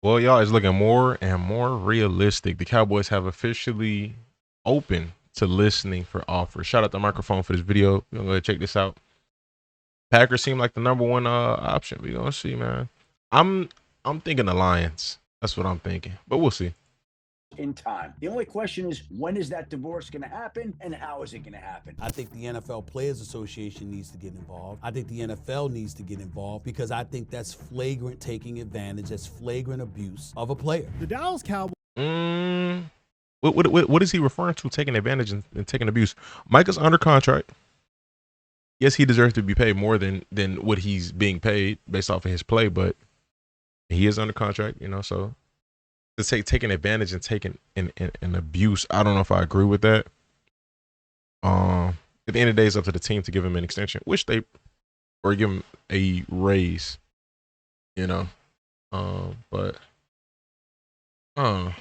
Well, y'all, it's looking more and more realistic. The Cowboys have officially opened to listening for offers. Shout out the microphone for this video. We're gonna go ahead and check this out. Packers seem like the number one option. We gonna see, man. I'm I'm thinking the Lions. That's what I'm thinking, but we'll see. In time. The only question is, when is that divorce going to happen and how is it going to happen? I think the NFL Players Association needs to get involved. I think the NFL needs to get involved because I think that's flagrant taking advantage, that's flagrant abuse of a player. The Dallas Cowboys. What is he referring to? Taking advantage and taking abuse? Micah's under contract. Yes, he deserves to be paid more than what he's being paid based off of his play, but he is under contract, so to say taking advantage and taking an abuse, I don't know if I agree with that. At the end of the day, it's up to the team to give him an extension, or give him a raise, but kind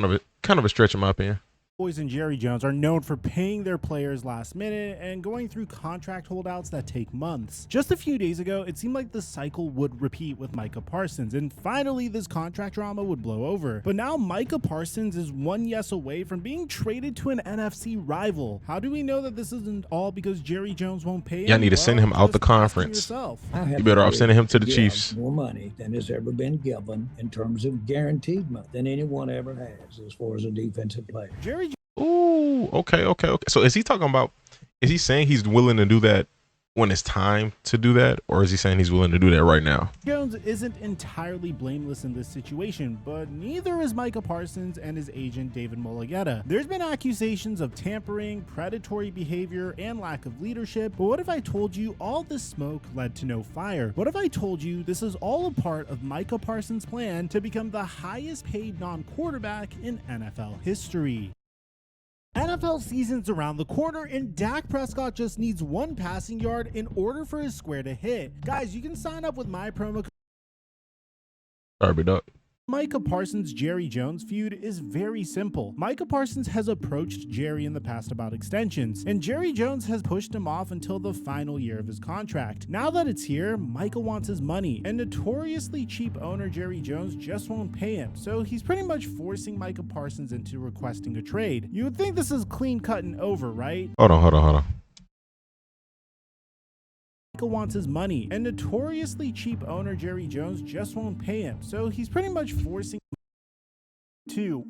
of a stretch in my opinion. Boys and Jerry Jones are known for paying their players last minute and going through contract holdouts that take months. Just a few days ago, it seemed like the cycle would repeat with Micah Parsons, and finally this contract drama would blow over. But now Micah Parsons is 1 yes away from being traded to an NFC rival. How do we know that this isn't all because Jerry Jones won't pay him? Y'all need to send him out the conference. You better off sending him to the Chiefs. More money than has ever been given in terms of guaranteed money than anyone ever has as far as a defensive player. Jerry Ooh, okay. So is he saying he's willing to do that when it's time to do that, or is he saying he's willing to do that right now? Jones isn't entirely blameless in this situation, but neither is Micah Parsons and his agent David Mulugheta. There's been accusations of tampering, predatory behavior, and lack of leadership, but what if I told you all this smoke led to no fire? What if I told you this is all a part of Micah Parsons' plan to become the highest paid non-quarterback in NFL history? NFL season's around the corner, and Dak Prescott just needs one passing yard in order for his square to hit. Guys, you can sign up with my promo code. Sorry, Doc. Micah Parsons' Jerry Jones feud is very simple. Micah Parsons has approached Jerry in the past about extensions, and Jerry Jones has pushed him off until the final year of his contract. Now that it's here, Micah wants his money, and notoriously cheap owner Jerry Jones just won't pay him, so he's pretty much forcing Micah Parsons into requesting a trade. You would think this is clean cut and over, right? Hold on. Wants his money, and notoriously cheap owner Jerry Jones just won't pay him, so he's pretty much forcing.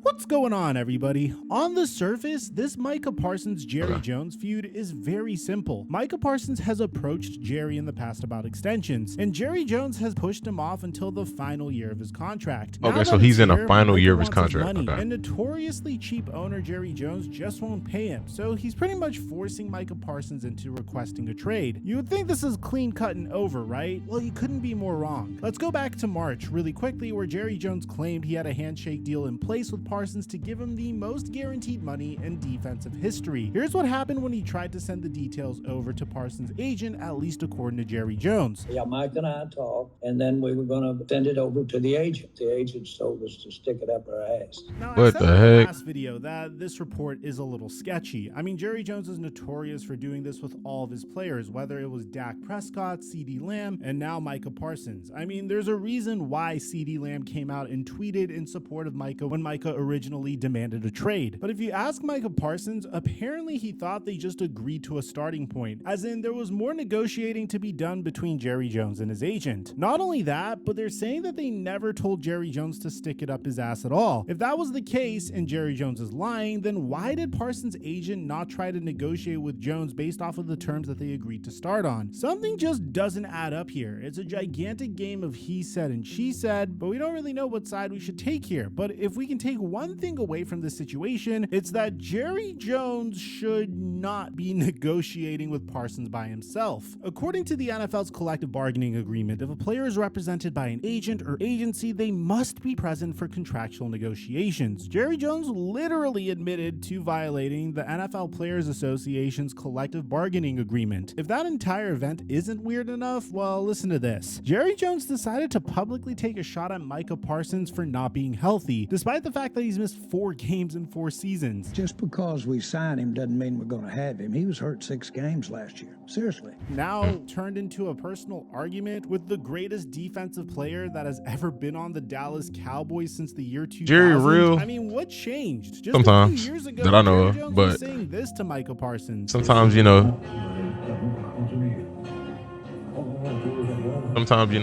What's going on, everybody? On the surface, this Micah Parsons Jerry Jones feud is very simple. Micah Parsons has approached Jerry in the past about extensions, and Jerry Jones has pushed him off until the final year of his contract. Okay, so he's in a final year of his contract. Okay. And notoriously cheap owner Jerry Jones just won't pay him, so he's pretty much forcing Micah Parsons into requesting a trade. You would think this is clean cut and over, right? Well, you couldn't be more wrong. Let's go back to March really quickly, where Jerry Jones claimed he had a handshake deal in place with Parsons to give him the most guaranteed money in defensive history. Here's what happened when he tried to send the details over to Parsons' agent, at least according to Jerry Jones. Yeah, Mike and I talked, and then we were going to send it over to the agent. The agent told us to stick it up our ass. Now, what I said the in heck? the last video that this report is a little sketchy. I mean, Jerry Jones is notorious for doing this with all of his players, whether it was Dak Prescott, CeeDee Lamb, and now Micah Parsons. I mean, there's a reason why CeeDee Lamb came out and tweeted in support of Micah when Micah originally demanded a trade. But if you ask Micah Parsons, apparently he thought they just agreed to a starting point, as in there was more negotiating to be done between Jerry Jones and his agent. Not only that, but they're saying that they never told Jerry Jones to stick it up his ass at all. If that was the case and Jerry Jones is lying, then why did Parsons' agent not try to negotiate with Jones based off of the terms that they agreed to start on? Something just doesn't add up here. It's a gigantic game of he said and she said, but we don't really know what side we should take here. But if we can take one thing away from this situation, it's that Jerry Jones should not be negotiating with Parsons by himself. According to the NFL's collective bargaining agreement, if a player is represented by an agent or agency, they must be present for contractual negotiations. Jerry Jones literally admitted to violating the NFL Players Association's collective bargaining agreement. If that entire event isn't weird enough, well, listen to this. Jerry Jones decided to publicly take a shot at Micah Parsons for not being healthy, despite despite the fact that he's missed 4 games in 4 seasons. Just because we sign him doesn't mean we're going to have him. He was hurt 6 games last year. Seriously. Now turned into a personal argument with the greatest defensive player that has ever been on the Dallas Cowboys since the year 2000. Jerry real. I mean, what changed? Just Sometimes a few years ago, that I know Jerry of, Jones but was saying this to Micah Parsons. sometimes, you know,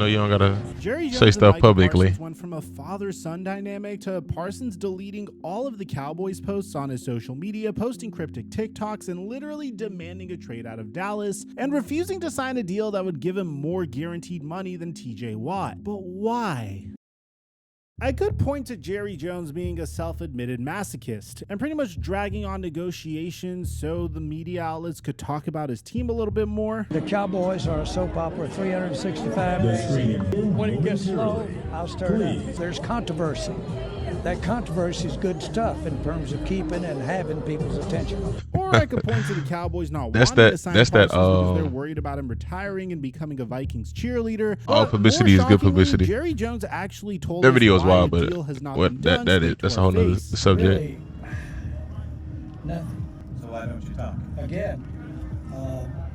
you don't gotta Jerry Jones say and stuff Micah publicly. Parsons went from a father-son dynamic to Parsons deleting all of the Cowboys posts on his social media, posting cryptic TikToks, and literally demanding a trade out of Dallas, and refusing to sign a deal that would give him more guaranteed money than TJ Watt. But why? I could point to Jerry Jones being a self-admitted masochist and pretty much dragging on negotiations so the media outlets could talk about his team a little bit more. The Cowboys are a soap opera 365 days. When it gets slow, I'll stir it up. There's controversy. That controversy is good stuff in terms of keeping and having people's attention. Or I could point to the Cowboys not That's wanting that- to sign that's Parsons that, because they're worried about him retiring and becoming a Vikings cheerleader. All But publicity more is good shockingly, publicity. Jerry Jones actually told That us video is why wild, the but deal has not what been that done is straight that's to a our whole nother face. subject. Really, nothing. So why don't you talk? Again,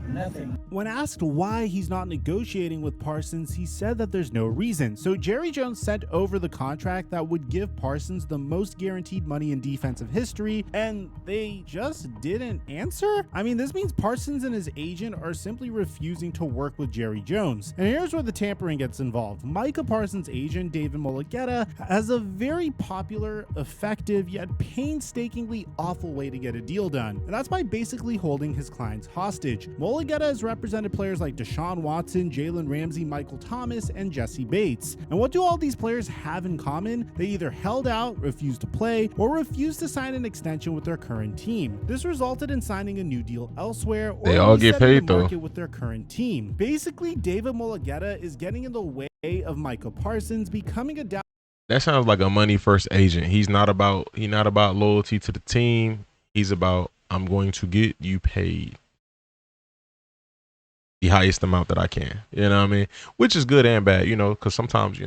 nothing. When asked why he's not negotiating with Parsons, he said that there's no reason. So Jerry Jones sent over the contract that would give Parsons the most guaranteed money in defensive history, and they just didn't answer? I mean, this means Parsons and his agent are simply refusing to work with Jerry Jones. And here's where the tampering gets involved. Micah Parsons' agent, David Mulugeta, has a very popular, effective, yet painstakingly awful way to get a deal done. And that's by basically holding his clients hostage. Mulugeta has represented players like Deshaun Watson, Jalen Ramsey, Michael Thomas, and Jesse Bates. And what do all these players have in common? They either held out, refused to play, or refused to sign an extension with their current team. This resulted in signing a new deal elsewhere, or They all get resetting paid, the though. market with their current team. Basically, David Mulugeta is getting in the way of Micah Parsons becoming a That sounds like a money first agent. He's not about loyalty to the team. He's about, I'm going to get you paid the highest amount that I can. You know what I mean? Which is good and bad, because sometimes,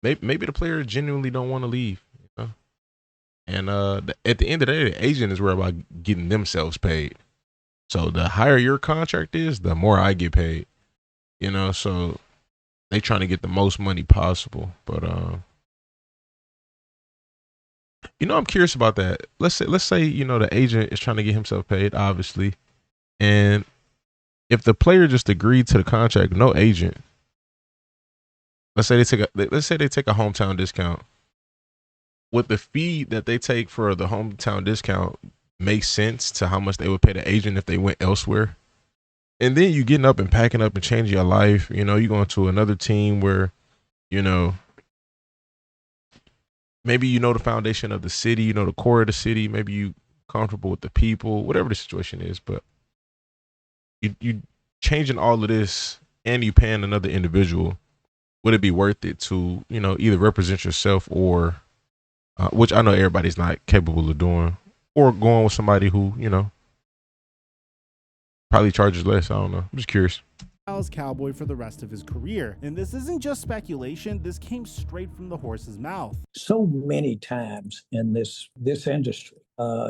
maybe the players genuinely don't want to leave. And at the end of the day, the agent is worried about getting themselves paid. So the higher your contract is, the more I get paid. So they trying to get the most money possible. But I'm curious about that. Let's say the agent is trying to get himself paid, obviously. And if the player just agreed to the contract, no agent, let's say they take a hometown discount. Would the fee that they take for the hometown discount make sense to how much they would pay the agent if they went elsewhere? And then you getting up and packing up and changing your life. You going to another team where, maybe the foundation of the city, the core of the city. Maybe you comfortable with the people, whatever the situation is, but you changing all of this and you paying another individual. Would it be worth it to either represent yourself or which I know everybody's not capable of doing, or going with somebody who probably charges less? I don't know, I'm just curious. Dallas Cowboy for the rest of his career. And this isn't just speculation, this came straight from the horse's mouth. So many times in this industry,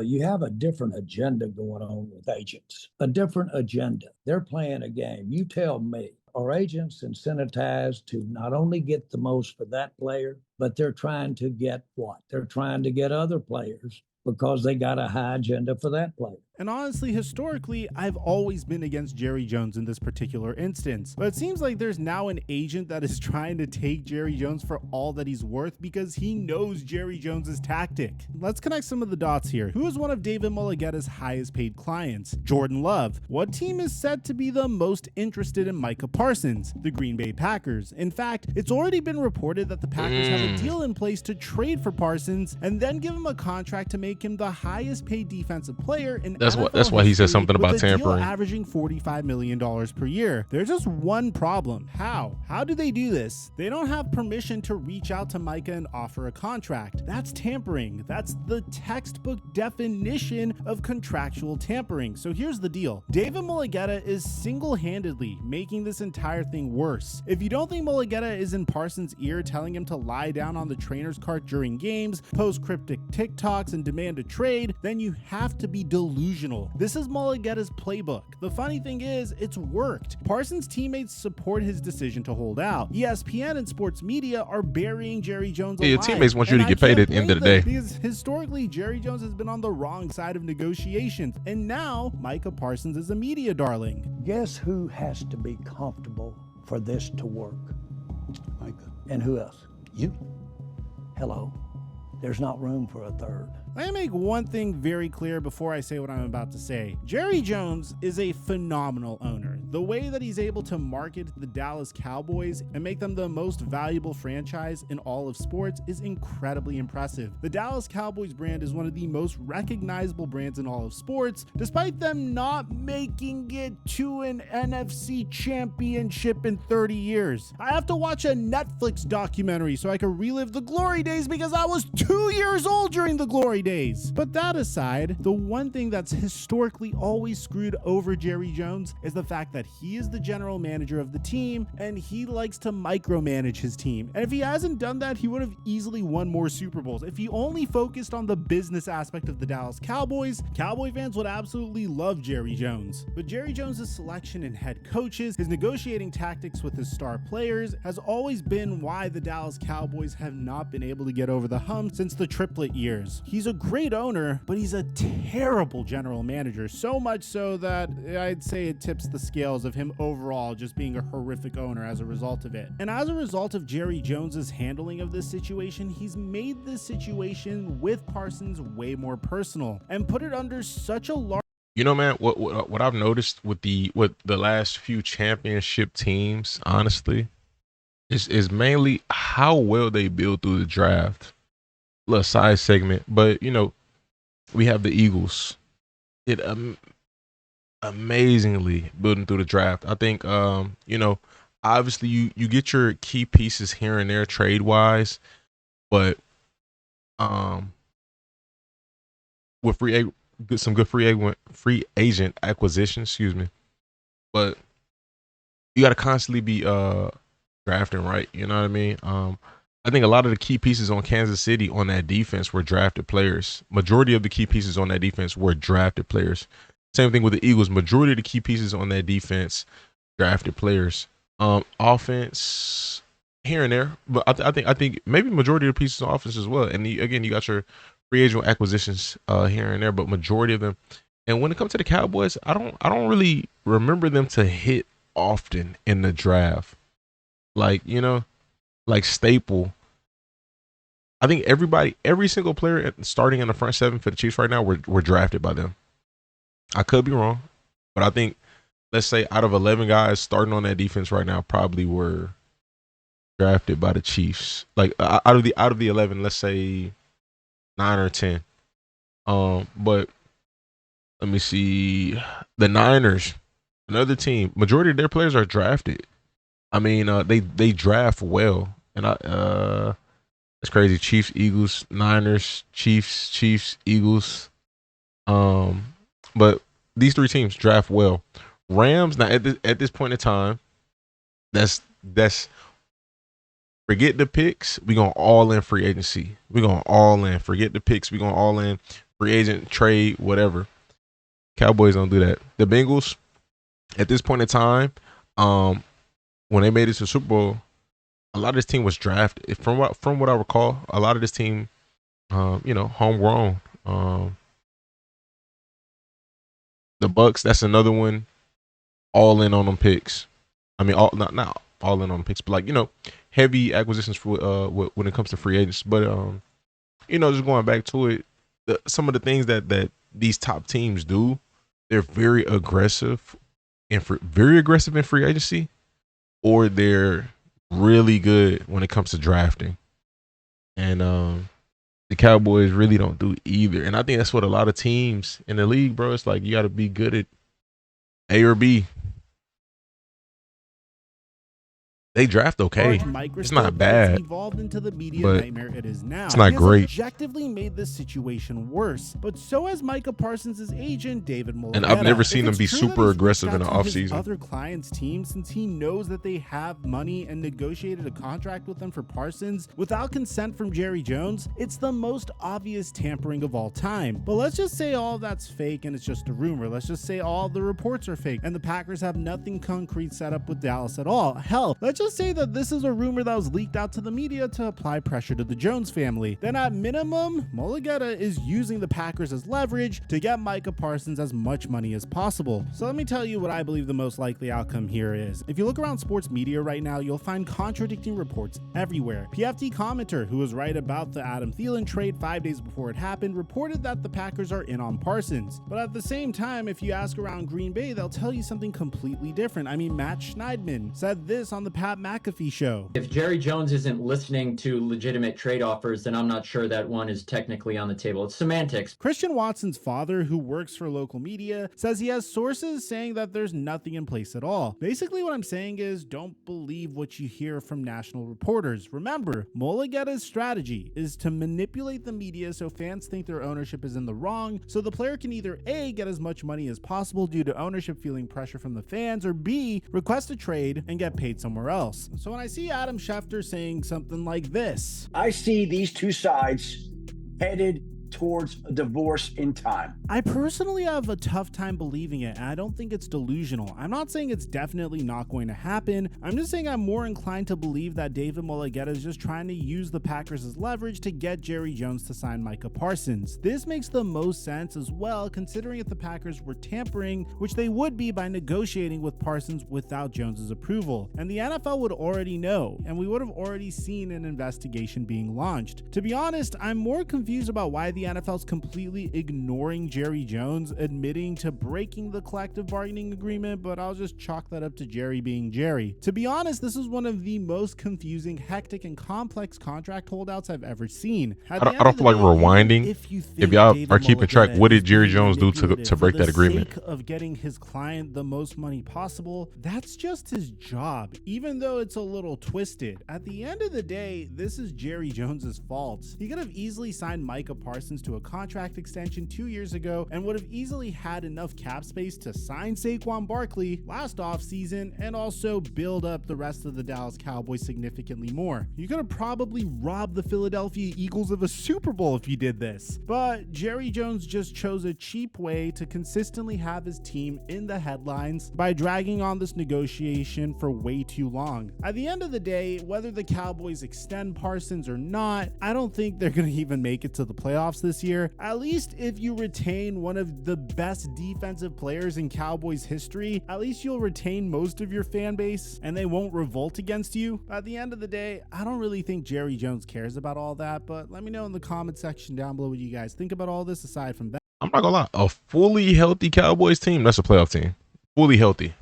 you have a different agenda going on with agents, a different agenda. They're playing a game. You tell me, are agents incentivized to not only get the most for that player, but they're trying to get what? They're trying to get other players because they got a high agenda for that player. And honestly, historically, I've always been against Jerry Jones in this particular instance. But it seems like there's now an agent that is trying to take Jerry Jones for all that he's worth because he knows Jerry Jones's tactic. Let's connect some of the dots here. Who is one of David Mulugeta's highest paid clients? Jordan Love. What team is said to be the most interested in Micah Parsons? The Green Bay Packers. In fact, it's already been reported that the Packers have a deal in place to trade for Parsons and then give him a contract to make him the highest paid defensive player in NFL why he said history something about with a deal tampering. averaging $45 million per year. There's just one problem. How? How do they do this? They don't have permission to reach out to Micah and offer a contract. That's tampering. That's the textbook definition of contractual tampering. So here's the deal. David Mulugheta is single-handedly making this entire thing worse. If you don't think Mulugheta is in Parsons' ear telling him to lie down on the trainer's cart during games, post cryptic TikToks, and demand a trade, then you have to be delusional. This is Mulugheta's playbook. The funny thing is, it's worked. Parsons' teammates support his decision to hold out. ESPN and sports media are burying Jerry Jones alive. Your teammates want you to And get I paid can't at the end of the blame day. them, because historically, Jerry Jones has been on the wrong side of negotiations, and now Micah Parsons is a media darling. Guess who has to be comfortable for this to work? Micah. And who else? You. Hello. There's not room for a third. Let me make one thing very clear before I say what I'm about to say. Jerry Jones is a phenomenal owner. The way that he's able to market the Dallas Cowboys and make them the most valuable franchise in all of sports is incredibly impressive. The Dallas Cowboys brand is one of the most recognizable brands in all of sports, despite them not making it to an NFC championship in 30 years. I have to watch a Netflix documentary so I can relive the glory days because I was 2 years old during the glory days. But that aside, the one thing that's historically always screwed over Jerry Jones is the fact that he is the general manager of the team and he likes to micromanage his team. And if he hasn't done that, he would have easily won more Super Bowls. If he only focused on the business aspect of the Dallas Cowboys, Cowboy fans would absolutely love Jerry Jones. But Jerry Jones' selection in head coaches, his negotiating tactics with his star players, has always been why the Dallas Cowboys have not been able to get over the hump since the triplet years. He's a great owner, but he's a terrible general manager, so much so that I'd say it tips the scales of him overall just being a horrific owner as a result of it. And as a result of Jerry Jones's handling of this situation, he's made this situation with Parsons way more personal and put it under such a large You know, man, what I've noticed with the last few championship teams, honestly, is mainly how well they build through the draft. Little side segment, but you know, we have the Eagles. It amazingly building through the draft. I think you know, obviously you get your key pieces here and there trade wise, but with some good free agent acquisitions, excuse me. But you got to constantly be drafting right. You know what I mean? I think a lot of the key pieces on Kansas City on that defense were drafted players. Majority of the key pieces on that defense were drafted players. Same thing with the Eagles. Majority of the key pieces on that defense, drafted players. Offense here and there, but I think maybe majority of the pieces on offense as well. And again, you got your free agent acquisitions here and there, but majority of them. And when it comes to the Cowboys, I don't really remember them to hit often in the draft. Like, you know, like staple. I think every single player starting in the front seven for the Chiefs right now were drafted by them. I could be wrong, but I think, let's say out of 11 guys starting on that defense right now, probably were drafted by the Chiefs. Like out of the 11, let's say 9 or 10. But let me see, the Niners, another team. Majority of their players are drafted. I mean, they draft well, and it's crazy. Chiefs, Eagles, Niners, Chiefs, Eagles. But these three teams draft well. Rams, now at this point in time, that's forget the picks. We're going all in free agency. We're going all in. Forget the picks. We're going all in. Free agent, trade, whatever. Cowboys don't do that. The Bengals, at this point in time, when they made it to the Super Bowl, a lot of this team was drafted. From what I recall, a lot of this team, you know, homegrown. The Bucks, that's another one. All in on them picks. I mean, not all in on them picks, but like, you know, heavy acquisitions for when it comes to free agents. But you know, just going back to it, some of the things that these top teams do, they're very aggressive in free agency, or they're really good when it comes to drafting. And the Cowboys really don't do either. And I think that's what a lot of teams in the league, bro. It's like you got to be good at A or B. They draft okay. It's not bad, evolved into the media but nightmare it is now. it's not He has great. objectively made this situation worse, but so has Micah Parsons' agent, David Mulligetta. And I've never seen If him be it's true that super he's aggressive reached in the out to his offseason. other clients' team, since he knows that they have money and negotiated a contract with them for Parsons without consent from Jerry Jones, it's the most obvious tampering of all time. But let's just say all that's fake and it's just a rumor. Let's just say all the reports are fake and the Packers have nothing concrete set up with Dallas at all. Hell, let's just say that this is a rumor that was leaked out to the media to apply pressure to the Jones family. Then at minimum, Mulligetta is using the Packers as leverage to get Micah Parsons as much money as possible. So let me tell you what I believe the most likely outcome here is. If you look around sports media right now, you'll find contradicting reports everywhere. PFT commenter, who was right about the Adam Thielen trade 5 days before it happened, reported that the Packers are in on Parsons. But at the same time, if you ask around Green Bay, they'll tell you something completely different. I mean, Matt Schneidman said this on the Pat McAfee show. If Jerry Jones isn't listening to legitimate trade offers, then I'm not sure that one is technically on the table. It's semantics. Christian Watson's father, who works for local media, says he has sources saying that there's nothing in place at all. Basically, what I'm saying is don't believe what you hear from national reporters. Remember, Mulligetta's strategy is to manipulate the media so fans think their ownership is in the wrong, so the player can either A, get as much money as possible due to ownership feeling pressure from the fans, or B, request a trade and get paid somewhere else. So when I see Adam Schefter saying something like this, I see these two sides headed towards a divorce in time. I personally have a tough time believing it, and I don't think it's delusional. I'm not saying it's definitely not going to happen. I'm just saying I'm more inclined to believe that David Mulligetta is just trying to use the Packers as leverage to get Jerry Jones to sign Micah Parsons. This makes the most sense as well, considering if the Packers were tampering, which they would be by negotiating with Parsons without Jones's approval. And the NFL would already know, and we would have already seen an investigation being launched. To be honest, I'm more confused about why the NFL's completely ignoring Jerry Jones admitting to breaking the collective bargaining agreement, but I'll just chalk that up to Jerry being Jerry. To be honest, this is one of the most confusing, hectic, and complex contract holdouts I've ever seen. I don't feel like rewinding. If y'all are keeping track, what did Jerry Jones do to break that agreement? For the sake of getting his client the most money possible, that's just his job, even though it's a little twisted. At the end of the day, this is Jerry Jones's fault. He could have easily signed Micah Parsons to a contract extension 2 years ago and would have easily had enough cap space to sign Saquon Barkley last offseason and also build up the rest of the Dallas Cowboys significantly more. You could have probably robbed the Philadelphia Eagles of a Super Bowl if you did this. But Jerry Jones just chose a cheap way to consistently have his team in the headlines by dragging on this negotiation for way too long. At the end of the day, whether the Cowboys extend Parsons or not, I don't think they're going to even make it to the playoffs this year. At least if you retain one of the best defensive players in Cowboys history, at least you'll retain most of your fan base and they won't revolt against you. At the end of the day, I don't really think Jerry Jones cares about all that, but let me know in the comment section down below what you guys think about all this aside from that. I'm not gonna lie, a fully healthy Cowboys team, that's a playoff team. Fully healthy.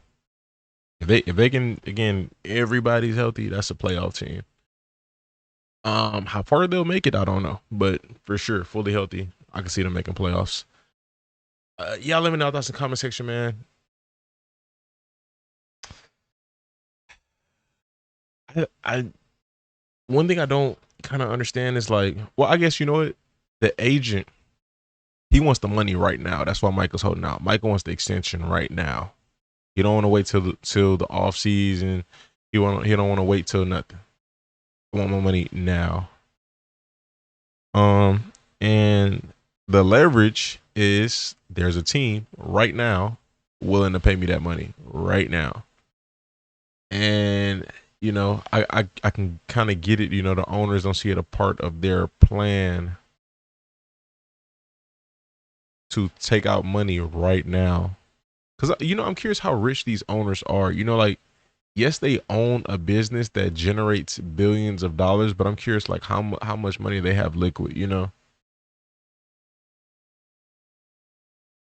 If they can, again, everybody's healthy, that's a playoff team. How far they'll make it, I don't know, but for sure, fully healthy, I can see them making playoffs. Y'all let me know thoughts in the comment section, man. I one thing I don't kind of understand is like, well, I guess you know what, the agent, he wants the money right now. That's why Michael's holding out. Michael wants the extension right now. He don't want to wait till the off season. He don't want to wait till nothing. I want my money now. And the leverage is there's a team right now willing to pay me that money right now. And, you know, I can kind of get it. You know, the owners don't see it a part of their plan to take out money right now. Because, you know, I'm curious how rich these owners are. You know, like, yes, they own a business that generates billions of dollars, but I'm curious, like, how much money they have liquid, you know?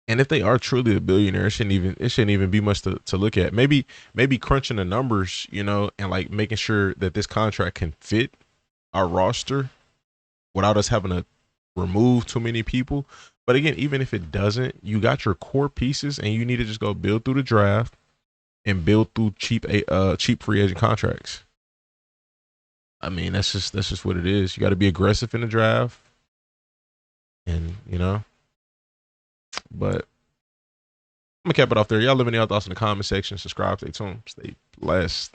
And if they are truly a billionaire, it shouldn't even be much to look at. Maybe crunching the numbers, you know, and like making sure that this contract can fit our roster without us having to remove too many people. But again, even if it doesn't, you got your core pieces, and you need to just go build through the draft and build through cheap free agent contracts. I mean, that's just what it is. You got to be aggressive in the draft, and But I'm gonna cap it off there. Y'all let me know your thoughts in the comment section. Subscribe, stay tuned, stay blessed.